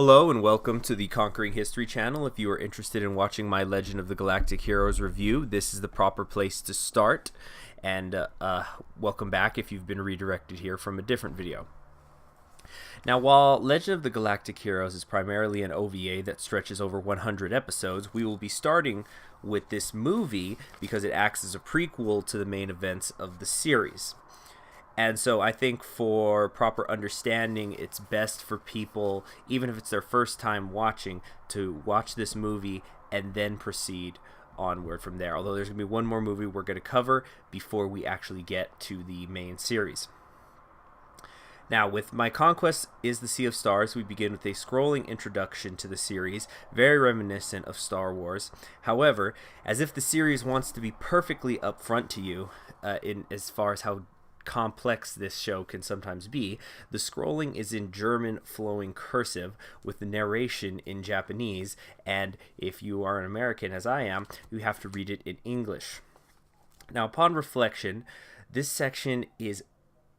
Hello and welcome to the Conquering History channel. If you are interested in watching my Legend of the Galactic Heroes review, this is the proper place to start. And welcome back if you've been redirected here from a different video. Now, while Legend of the Galactic Heroes is primarily an OVA that stretches over 100 episodes, we will be starting with this movie because it acts as a prequel to the main events of the series. And so I think for proper understanding, it's best for people, even if it's their first time watching, to watch this movie and then proceed onward from there. Although there's going to be one more movie we're going to cover before we actually get to the main series. Now, with My Conquest is the Sea of Stars, we begin with a scrolling introduction to the series, very reminiscent of Star Wars. However, as if the series wants to be perfectly upfront to you in as far as how complex this show can sometimes be, the scrolling is in German flowing cursive with the narration in Japanese, and if you are an American, as I am, you have to read it in English. Now, upon reflection, this section is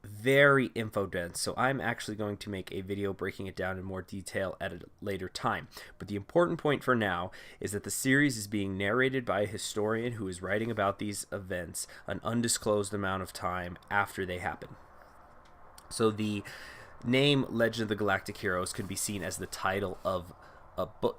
very info dense, so I'm actually going to make a video breaking it down in more detail at a later time. But the important point for now is that the series is being narrated by a historian who is writing about these events an undisclosed amount of time after they happen. So the name Legend of the Galactic Heroes can be seen as the title of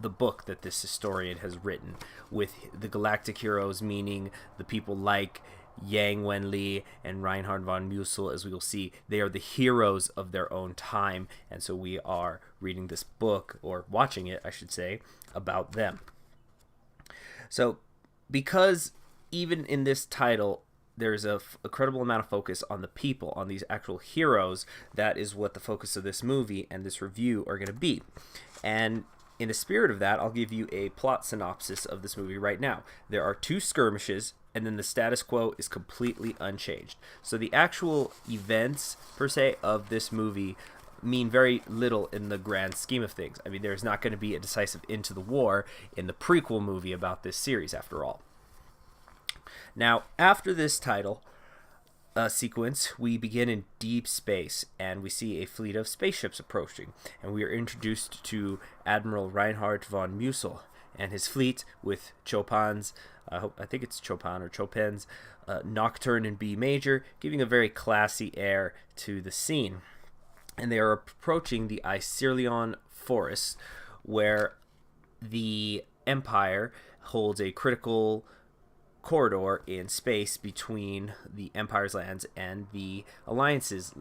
the book that this historian has written, with the Galactic Heroes meaning the people like Yang Wenli and Reinhard von Mussel. As we will see, they are the heroes of their own time, and so we are reading this book, or watching it, I should say, about them. So, because even in this title, there's a credible amount of focus on the people, on these actual heroes, that is what the focus of this movie and this review are going to be. And in the spirit of that, I'll give you a plot synopsis of this movie right now. There are two skirmishes, and then the status quo is completely unchanged. So the actual events, per se, of this movie mean very little in the grand scheme of things. I mean, there's not going to be a decisive end to the war in the prequel movie about this series, after all. Now, after this title sequence, we begin in deep space, and we see a fleet of spaceships approaching, and we are introduced to Admiral Reinhard von Mussel and his fleet with Chopin's, I think it's Chopin or Chopin's Nocturne in B major, giving a very classy air to the scene. And they are approaching the Icerion Forest, where the Empire holds a critical corridor in space between the Empire's lands and the Alliance's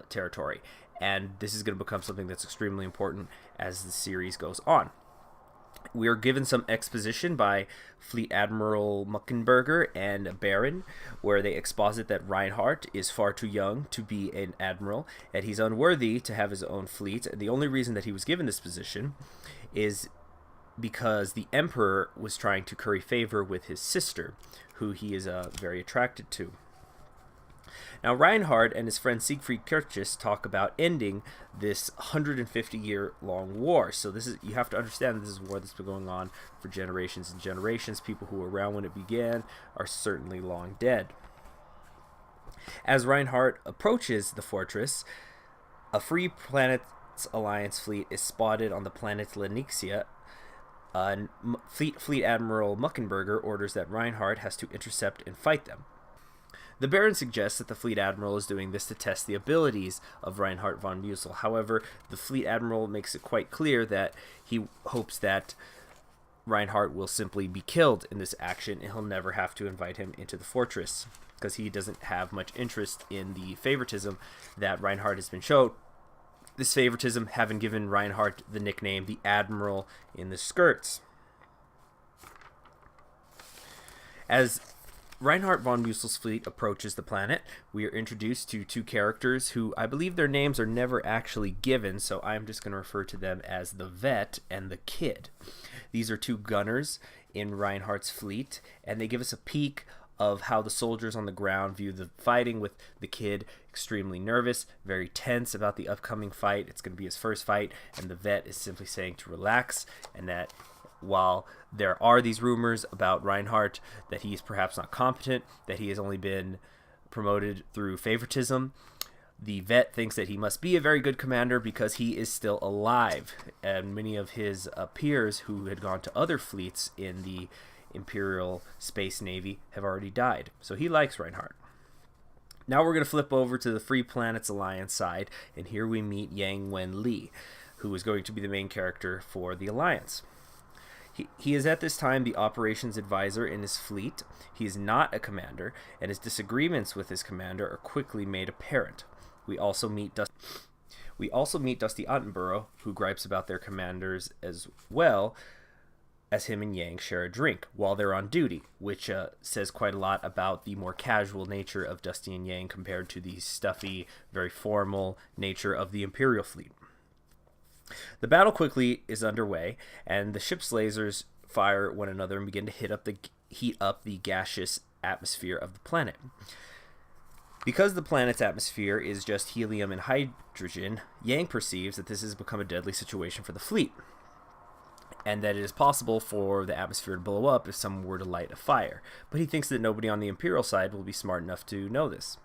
territory. And this is going to become something that's extremely important as the series goes on. We are given some exposition by Fleet Admiral Muckenberger and Baron, where they exposit that Reinhardt is far too young to be an admiral, and he's unworthy to have his own fleet. And the only reason that he was given this position is because the Emperor was trying to curry favor with his sister, who he is very attracted to. Now, Reinhard and his friend Siegfried Kirchis talk about ending this 150-year-long war. So you have to understand that this is a war that's been going on for generations and generations. People who were around when it began are certainly long dead. As Reinhard approaches the fortress, a Free Planets Alliance fleet is spotted on the planet Lenixia. Fleet Admiral Muckenberger orders that Reinhard has to intercept and fight them. The Baron suggests that the Fleet Admiral is doing this to test the abilities of Reinhard von Mussel. However, the Fleet Admiral makes it quite clear that he hopes that Reinhard will simply be killed in this action, and he'll never have to invite him into the fortress, because he doesn't have much interest in the favoritism that Reinhard has been shown. This favoritism having given Reinhard the nickname the Admiral in the Skirts. As Reinhard von Mussel's fleet approaches the planet, we are introduced to two characters who I believe their names are never actually given, so I'm just going to refer to them as the Vet and the Kid. These are two gunners in Reinhardt's fleet, and they give us a peek of how the soldiers on the ground view the fighting, with the Kid extremely nervous, very tense about the upcoming fight. It's going to be his first fight, and the Vet is simply saying to relax, and that while there are these rumors about Reinhardt that he is perhaps not competent, that he has only been promoted through favoritism, The vet thinks that he must be a very good commander because he is still alive, and many of his peers who had gone to other fleets in the Imperial Space Navy have already died. So he likes Reinhardt. Now we're going to flip over to the Free Planets Alliance side, and here we meet Yang Wen Li, who is going to be the main character for the Alliance. He is at this time the operations advisor in his fleet. He is not a commander, and his disagreements with his commander are quickly made apparent. We also meet Dusty Attenborough, who gripes about their commanders as well as him and Yang share a drink while they're on duty, which says quite a lot about the more casual nature of Dusty and Yang compared to the stuffy, very formal nature of the Imperial fleet. The battle quickly is underway, and the ship's lasers fire at one another and begin to heat up the gaseous atmosphere of the planet. Because the planet's atmosphere is just helium and hydrogen, Yang perceives that this has become a deadly situation for the fleet, and that it is possible for the atmosphere to blow up if someone were to light a fire. But he thinks that nobody on the Imperial side will be smart enough to know this.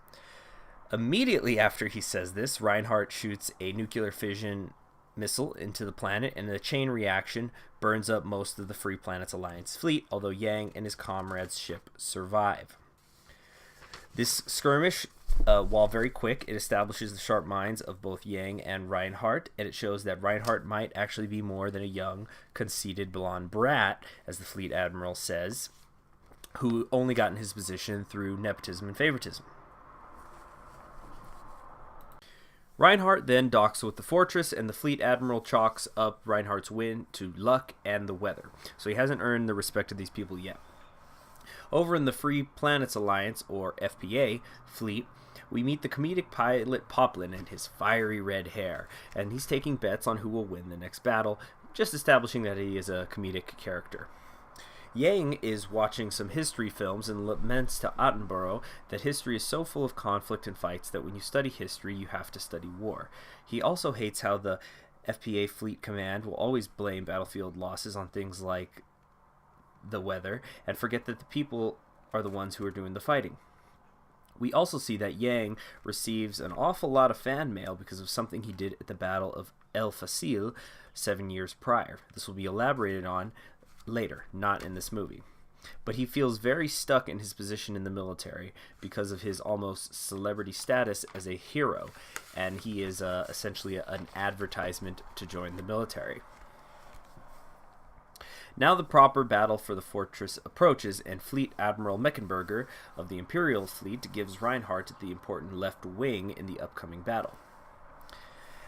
Immediately after he says this, Reinhardt shoots a nuclear fission missile into the planet, and in a chain reaction burns up most of the Free Planets Alliance fleet, although Yang and his comrades' ship survive. This skirmish, while very quick, it establishes the sharp minds of both Yang and Reinhardt, and it shows that Reinhardt might actually be more than a young, conceited blonde brat, as the fleet admiral says, who only got in his position through nepotism and favoritism. Reinhardt then docks with the fortress, and the fleet admiral chalks up Reinhardt's win to luck and the weather. So he hasn't earned the respect of these people yet. Over in the Free Planets Alliance, or FPA, fleet, we meet the comedic pilot Poplin and his fiery red hair, and he's taking bets on who will win the next battle, just establishing that he is a comedic character. Yang is watching some history films and laments to Attenborough that history is so full of conflict and fights that when you study history, you have to study war. He also hates how the FPA Fleet Command will always blame battlefield losses on things like the weather and forget that the people are the ones who are doing the fighting. We also see that Yang receives an awful lot of fan mail because of something he did at the Battle of El Facil 7 years prior. This will be elaborated on later, not in this movie. But he feels very stuck in his position in the military because of his almost celebrity status as a hero, and he is essentially an advertisement to join the military. Now the proper battle for the fortress approaches, and Fleet Admiral Meckenberger of the Imperial Fleet gives Reinhardt the important left wing in the upcoming battle.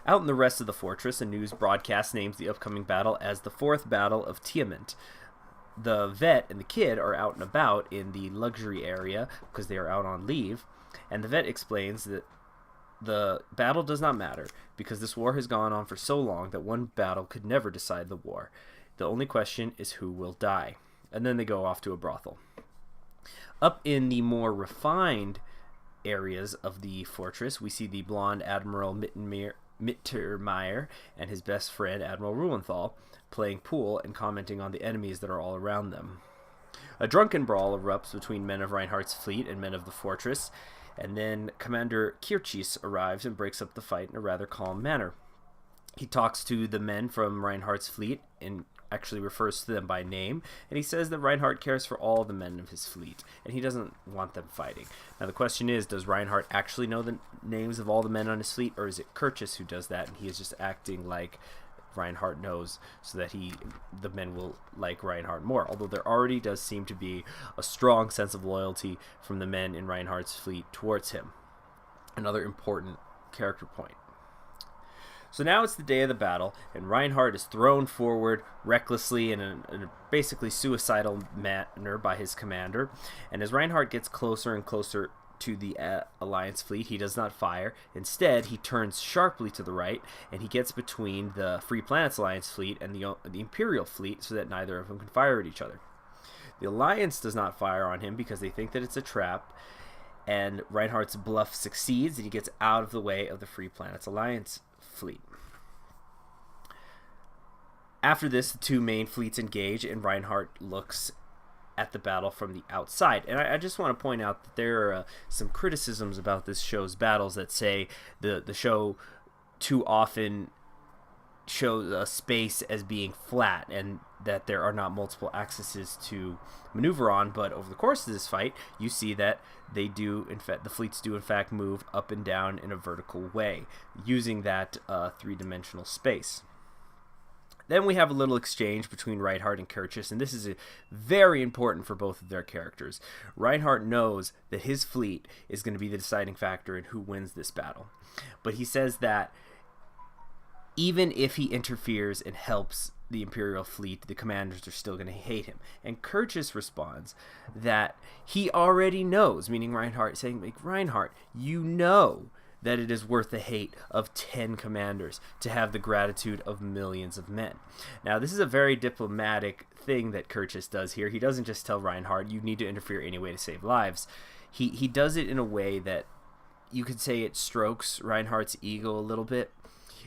Out in the rest of the fortress, a news broadcast names the upcoming battle as the Fourth Battle of Tiamat. The vet and the kid are out and about in the luxury area because they are out on leave, and the vet explains that the battle does not matter because this war has gone on for so long that one battle could never decide the war. The only question is who will die. And then they go off to a brothel. Up in the more refined areas of the fortress, we see the blonde Admiral Mittermeier and his best friend Admiral Ruhenthal playing pool and commenting on the enemies that are all around them. A drunken brawl erupts between men of Reinhardt's fleet and men of the fortress, and then Commander Kirchis arrives and breaks up the fight in a rather calm manner. He talks to the men from Reinhardt's fleet and actually refers to them by name, and he says that Reinhardt cares for all the men of his fleet, and he doesn't want them fighting. Now the question is, does Reinhardt actually know the names of all the men on his fleet, or is it Kirchis who does that, and he is just acting like Reinhardt knows so that the men will like Reinhardt more? Although there already does seem to be a strong sense of loyalty from the men in Reinhardt's fleet towards him. Another important character point. So now it's the day of the battle, and Reinhardt is thrown forward recklessly in a basically suicidal manner by his commander. And as Reinhardt gets closer and closer to the Alliance fleet, he does not fire. Instead, he turns sharply to the right, and he gets between the Free Planets Alliance fleet and the Imperial fleet so that neither of them can fire at each other. The Alliance does not fire on him because they think that it's a trap, and Reinhardt's bluff succeeds, and he gets out of the way of the Free Planets Alliance fleet. After this, the two main fleets engage, and Reinhardt looks at the battle from the outside. And I just want to point out that there are some criticisms about this show's battles that say the show too often shows a space as being flat and that there are not multiple axes to maneuver on. But over the course of this fight, you see that they do, in fact, the fleets do in fact move up and down in a vertical way using that three-dimensional space. Then we have a little exchange between Reinhardt and Curtius, and this is very important for both of their characters. Reinhardt knows that his fleet is going to be the deciding factor in who wins this battle, but he says that even if he interferes and helps the Imperial fleet, the commanders are still going to hate him. And Curtius responds that he already knows, meaning Reinhardt, saying, like, Reinhardt, you know that it is worth the hate of 10 commanders to have the gratitude of millions of men. Now, this is a very diplomatic thing that Curtius does here. He doesn't just tell Reinhardt, you need to interfere anyway to save lives. He does it in a way that you could say it strokes Reinhardt's ego a little bit.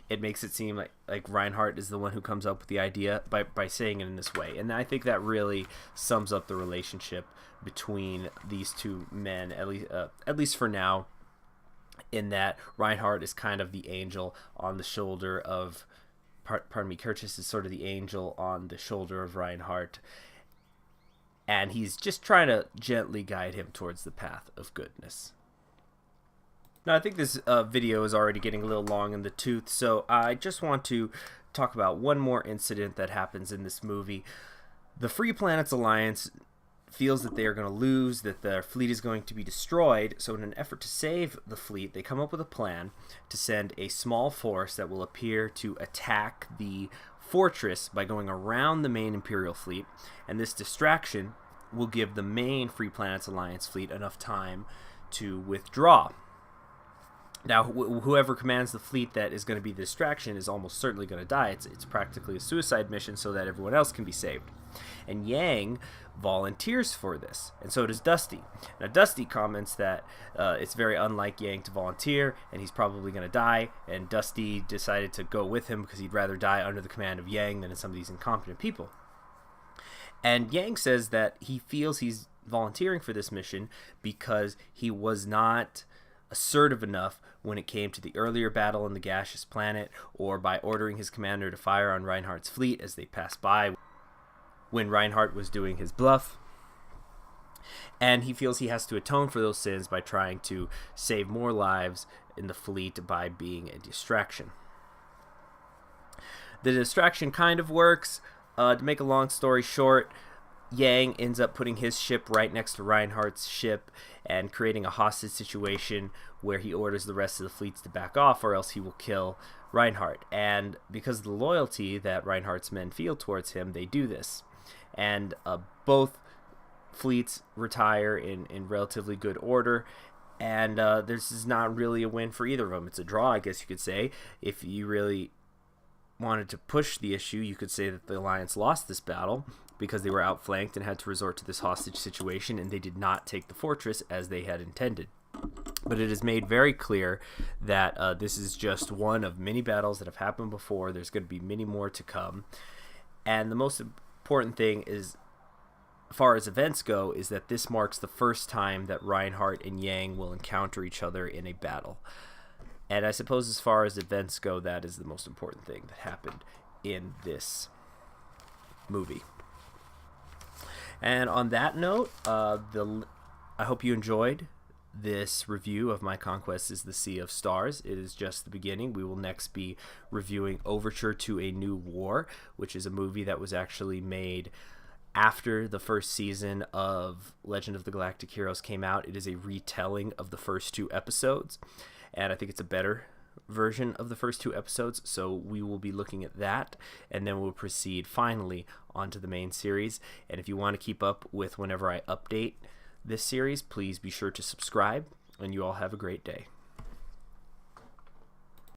It makes it seem like Reinhardt is the one who comes up with the idea by saying it in this way. And I think that really sums up the relationship between these two men, at least for now, in that Reinhardt is kind of the angel on the shoulder of, Curtius is sort of the angel on the shoulder of Reinhardt. And he's just trying to gently guide him towards the path of goodness. Now, I think this video is already getting a little long in the tooth, so I just want to talk about one more incident that happens in this movie. The Free Planets Alliance feels that they are going to lose, that their fleet is going to be destroyed, so in an effort to save the fleet, they come up with a plan to send a small force that will appear to attack the fortress by going around the main Imperial fleet, and this distraction will give the main Free Planets Alliance fleet enough time to withdraw. Now, whoever commands the fleet that is going to be the distraction is almost certainly going to die. It's practically a suicide mission so that everyone else can be saved. And Yang volunteers for this, and so does Dusty. Now, Dusty comments that it's very unlike Yang to volunteer, and he's probably going to die, and Dusty decided to go with him because he'd rather die under the command of Yang than in some of these incompetent people. And Yang says that he feels he's volunteering for this mission because he was not assertive enough when it came to the earlier battle on the gaseous planet, or by ordering his commander to fire on Reinhardt's fleet as they passed by when Reinhardt was doing his bluff. And he feels he has to atone for those sins by trying to save more lives in the fleet by being a distraction. The distraction kind of works. To make a long story short, Yang ends up putting his ship right next to Reinhardt's ship and creating a hostage situation where he orders the rest of the fleets to back off, or else he will kill Reinhardt. And because of the loyalty that Reinhardt's men feel towards him, they do this. And both fleets retire in relatively good order, and this is not really a win for either of them. It's a draw, I guess you could say. If you really wanted to push the issue, you could say that the Alliance lost this battle because they were outflanked and had to resort to this hostage situation, and they did not take the fortress as they had intended. But it is made very clear that this is just one of many battles that have happened before. There's going to be many more to come. And the most important thing is, as far as events go, is that this marks the first time that Reinhardt and Yang will encounter each other in a battle. And I suppose as far as events go, that is the most important thing that happened in this movie. And on that note, I hope you enjoyed this review of My Conquest is the Sea of Stars. It is just the beginning. We will next be reviewing Overture to a New War, which is a movie that was actually made after the first season of Legend of the Galactic Heroes came out. It is a retelling of the first two episodes, and I think it's a better version of the first two episodes, so we will be looking at that, and then we'll proceed finally onto the main series. And if you want to keep up with whenever I update this series, please be sure to subscribe, and you all have a great day.